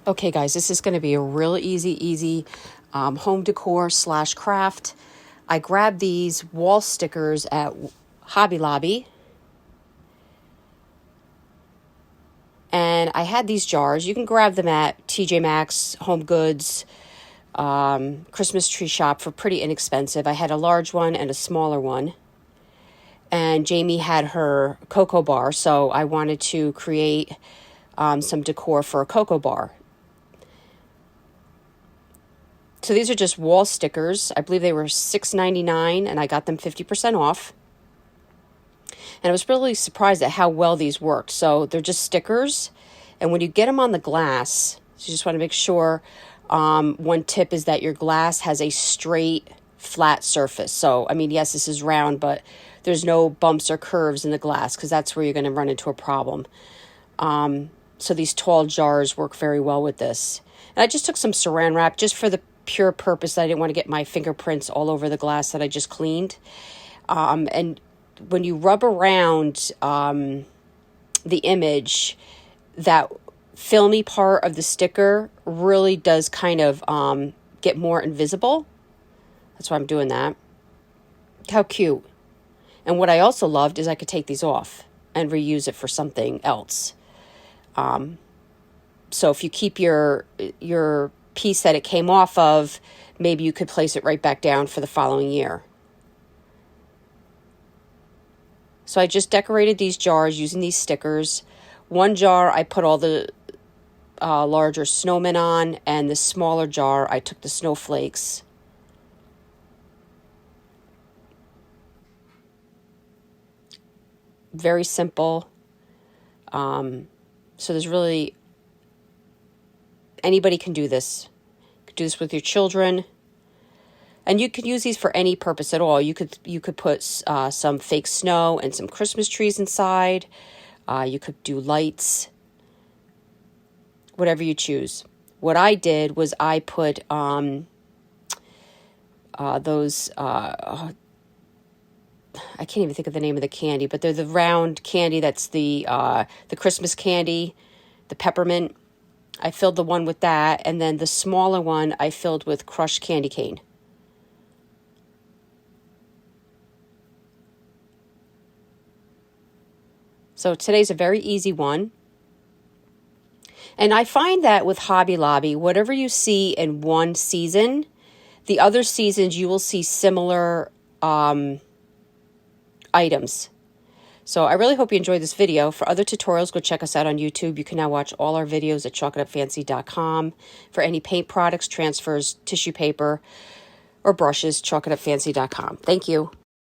Okay, guys, this is going to be a real easy home decor / craft. I grabbed these wall stickers at Hobby Lobby. And I had these jars. You can grab them at TJ Maxx, Home Goods, Christmas Tree Shop for pretty inexpensive. I had a large one and a smaller one. And Jamie had her cocoa bar, so I wanted to create some decor for a cocoa bar. So these are just wall stickers. I believe they were $6.99, and I got them 50% off. And I was really surprised at how well these worked. So they're just stickers, and when you get them on the glass, so you just want to make sure, one tip is that your glass has a straight, flat surface. So, I mean, yes, this is round, but there's no bumps or curves in the glass because that's where you're going to run into a problem. So these tall jars work very well with this. And I just took some saran wrap just for the pure purpose that I didn't want to get my fingerprints all over the glass that I just cleaned. And when you rub around the image, that filmy part of the sticker really does kind of get more invisible. That's why I'm doing that. How cute. And what I also loved is I could take these off and reuse it for something else. So if you keep your piece that it came off of, maybe you could place it right back down for the following year. So I just decorated these jars using these stickers. One jar I put all the larger snowmen on, and the smaller jar I took the snowflakes. Very simple. So there's really, anybody can do this. You could do this with your children. And you could use these for any purpose at all. You could put some fake snow and some Christmas trees inside. You could do lights, whatever you choose. What I did was I put those, I can't even think of the name of the candy, but they're the round candy that's the Christmas candy, the peppermint. I filled the one with that, and then the smaller one I filled with crushed candy cane. So today's a very easy one. And I find that with Hobby Lobby, whatever you see in one season, the other seasons you will see similar items. So I really hope you enjoyed this video. For other tutorials, go check us out on YouTube. You can now watch all our videos at chalkitupfancy.com. For any paint products, transfers, tissue paper, or brushes, chalkitupfancy.com. Thank you.